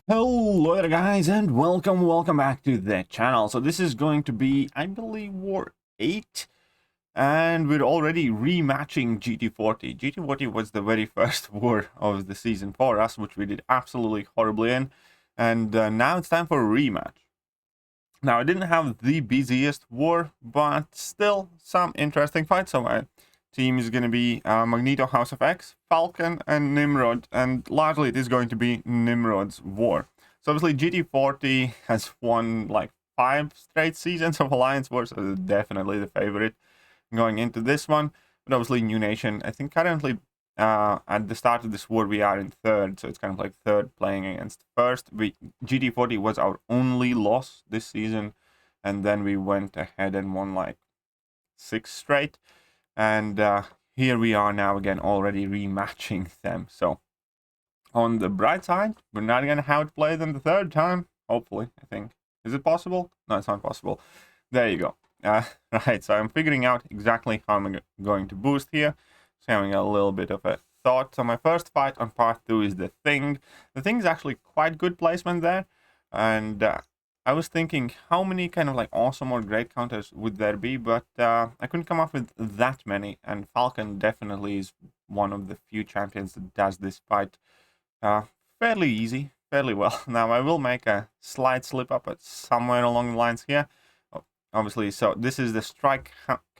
Hello there guys, and welcome back to the channel. So this is going to be, I believe, War 8, and we're already rematching GT40. GT40 was the very first war of the season for us, which we did absolutely horribly in, and now it's time for a rematch. Now, I didn't have the busiest war, but still some interesting fights. So my team is going to be Magneto, House of X, Falcon, and Nimrod, and largely it is going to be Nimrod's war. So obviously GT40 has won like 5 straight seasons of Alliance Wars, so definitely the favorite going into this one. But obviously New Nation, I think currently at the start of this war we are in third, so it's kind of like third playing against first. GT40 was our only loss this season, and then we went ahead and won like 6 straight. And here we are now again, already rematching them. So on the bright side, we're not going to have to play them the third time, hopefully, I think. Is it possible? No, it's not possible. There you go. Right, so I'm figuring out exactly how I'm going to boost here. Just having a little bit of a thought. So my first fight on part 2 is the Thing. The Thing is actually quite good placement there. And I was thinking how many kind of like awesome or great counters would there be, but I couldn't come up with that many, and Falcon definitely is one of the few champions that does this fight fairly easy, fairly well. Now I will make a slight slip up at somewhere along the lines here. Obviously, so this is the strike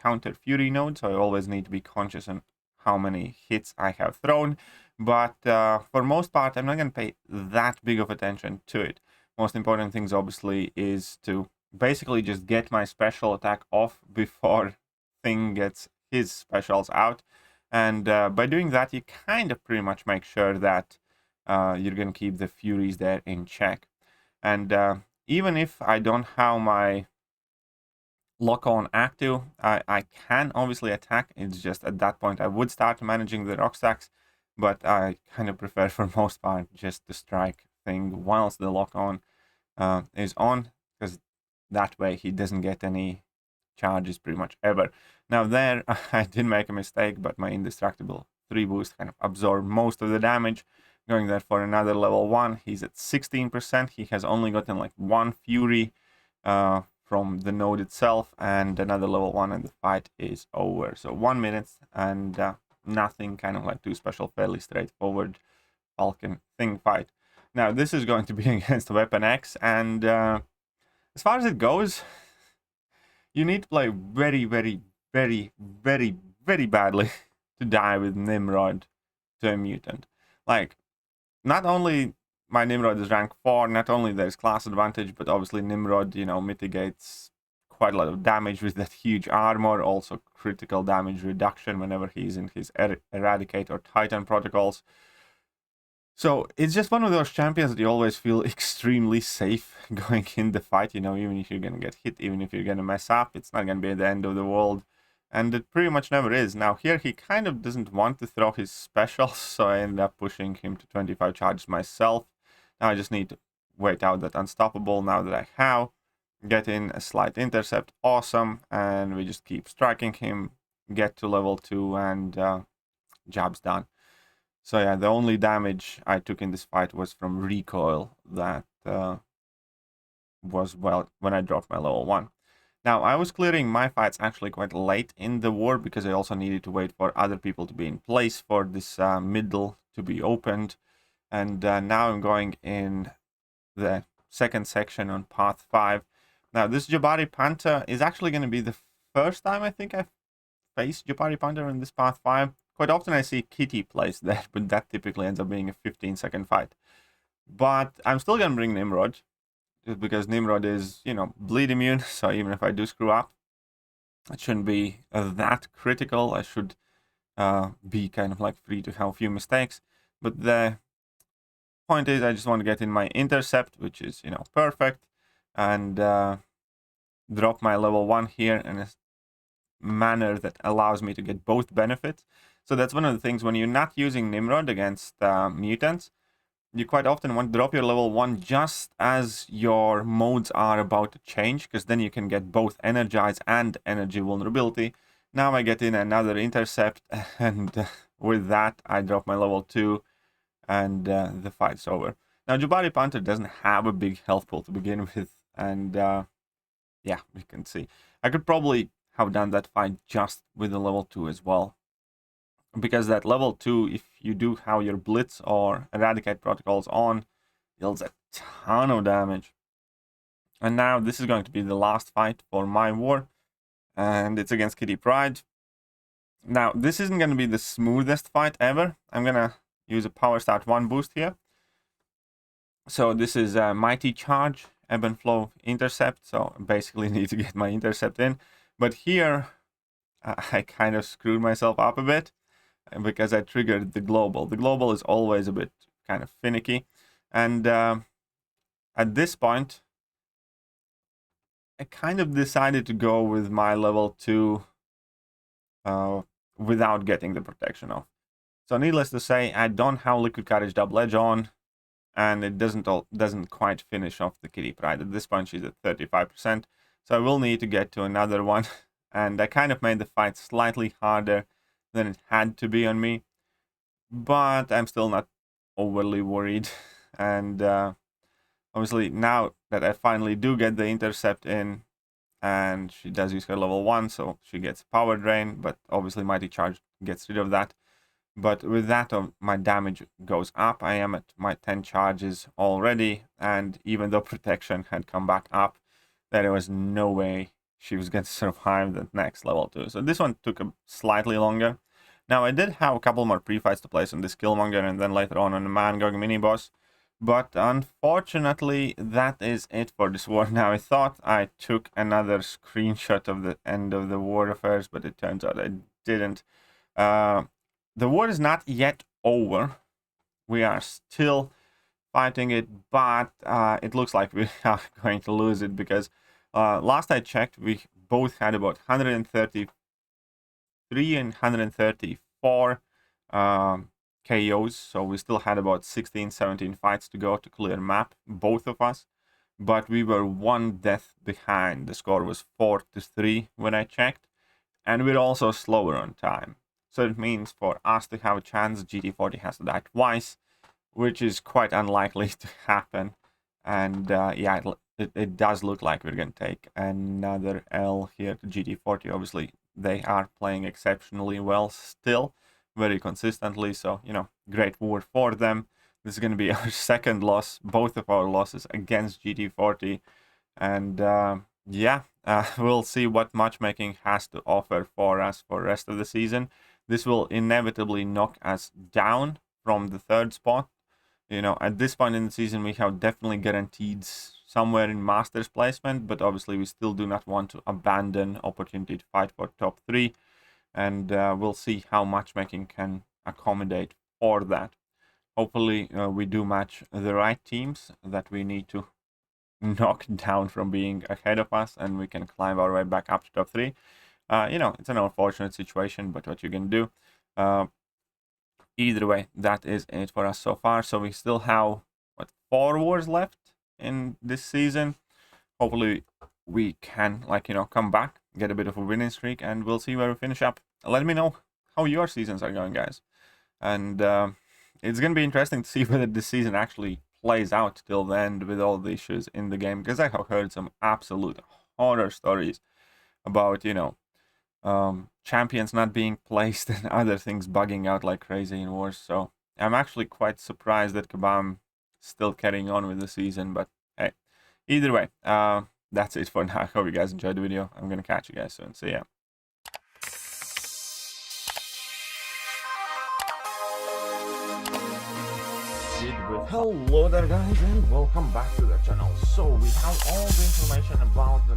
counter Fury node, so I always need to be conscious on how many hits I have thrown, but for most part I'm not going to pay that big of attention to it. Most important things obviously is to basically just get my special attack off before Thing gets his specials out, and by doing that you kind of pretty much make sure that you're going to keep the Furies there in check. And even if I don't have my lock on active, I can obviously attack. It's just at that point I would start managing the rock stacks, but I kind of prefer for most part just to strike Thing whilst the lock on is on, because that way he doesn't get any charges pretty much ever. Now there I did make a mistake, but my indestructible 3 boost kind of absorbed most of the damage. Going there for another level 1, he's at 16%. He has only gotten like 1 Fury from the node itself, and another level 1, and the fight is over. So 1 minute and nothing kind of like too special, fairly straightforward Falcon Thing fight. Now this is going to be against Weapon X, and as far as it goes, you need to play very badly to die with Nimrod to a mutant. Like, not only my Nimrod is rank 4, not only there's class advantage, but obviously Nimrod, mitigates quite a lot of damage with that huge armor, also critical damage reduction whenever he's in his Eradicate or Titan protocols. So it's just one of those champions that you always feel extremely safe going in the fight, even if you're going to get hit, even if you're going to mess up, it's not going to be the end of the world. And it pretty much never is. Now here he kind of doesn't want to throw his specials, so I ended up pushing him to 25 charges myself. Now I just need to wait out that unstoppable now that I have. Get in a slight intercept, awesome, and we just keep striking him, get to level 2, and job's done. So yeah, the only damage I took in this fight was from recoil that was, well, when I dropped my level 1. Now, I was clearing my fights actually quite late in the war, because I also needed to wait for other people to be in place for this middle to be opened. And now I'm going in the second section on path 5. Now, this Jabari Panther is actually going to be the first time I think I've faced Jabari Panther in this path 5. Quite often I see Kitty placed there, but that typically ends up being a 15-second fight. But I'm still going to bring Nimrod, just because Nimrod is, bleed immune, so even if I do screw up, it shouldn't be that critical. I should be kind of like free to have a few mistakes. But the point is, I just want to get in my intercept, which is, perfect, and drop my level 1 here in a manner that allows me to get both benefits. So that's one of the things when you're not using Nimrod against mutants, you quite often want to drop your level 1 just as your modes are about to change, because then you can get both Energize and Energy Vulnerability. Now I get in another intercept, and with that I drop my level 2, and the fight's over. Now, Jabari Panther doesn't have a big health pool to begin with, and yeah, we can see. I could probably have done that fight just with the level 2 as well. Because that level 2, if you do have your Blitz or Eradicate protocols on, deals a ton of damage. And now this is going to be the last fight for my war, and it's against Kitty Pryde. Now, this isn't going to be the smoothest fight ever. I'm going to use a Power Start 1 boost here. So this is a Mighty Charge, Ebb and Flow, Intercept. So basically need to get my Intercept in. But here, I kind of screwed myself up a bit because I triggered the Global. The Global is always a bit kind of finicky. And at this point, I kind of decided to go with my level 2 without getting the protection off. So needless to say, I don't have Liquid Courage Double Edge on, and it doesn't quite finish off the Kitty Pryde. At this point, she's at 35%, so I will need to get to another one. And I kind of made the fight slightly harder than it had to be on me, but I'm still not overly worried. And obviously, now that I finally do get the Intercept in, and she does use her level 1, so she gets Power Drain, but obviously Mighty Charge gets rid of that. But with that, my damage goes up. I am at my 10 charges already, and even though protection had come back up, there was no way she was going to survive the next level 2. So this one took a slightly longer. Now, I did have a couple more pre-fights to place on this Killmonger, and then later on the Mangog mini-boss. But unfortunately, that is it for this war. Now, I thought I took another screenshot of the end of the war affairs, but it turns out I didn't. The war is not yet over. We are still fighting it, but it looks like we are going to lose it because last I checked, we both had about 133 and 134 KOs, so we still had about 16-17 fights to go to clear map, both of us, but we were one death behind. The score was 4-3 when I checked, and we're also slower on time. So it means for us to have a chance, GT40 has to die twice, which is quite unlikely to happen. And yeah, it does look like we're going to take another L here to GT40. Obviously, they are playing exceptionally well still, very consistently. So, you know, great war for them. This is going to be our second loss, both of our losses against GT40. And yeah, we'll see what matchmaking has to offer for us for the rest of the season. This will inevitably knock us down from the 3rd spot. You know, at this point in the season, we have definitely guaranteed somewhere in Masters placement, but obviously we still do not want to abandon opportunity to fight for top 3. And we'll see how matchmaking can accommodate for that. Hopefully, we do match the right teams that we need to knock down from being ahead of us, and we can climb our way back up to top 3. You know, it's an unfortunate situation, but what you can do. Either way, that is it for us so far. So we still have, what, 4 wars left in this season. Hopefully we can, like, you know, come back, get a bit of a winning streak, and we'll see where we finish up. Let me know how your seasons are going, guys. And it's going to be interesting to see whether this season actually plays out till the end with all the issues in the game, because I have heard some absolute horror stories about, you know, champions not being placed and other things bugging out like crazy in wars. So I'm actually quite surprised that Kabam still carrying on with the season. But hey, either way, that's it for now. I hope you guys enjoyed the video. I'm gonna catch you guys soon. See ya. Hello there, guys, and welcome back to the channel. So we have all the information about the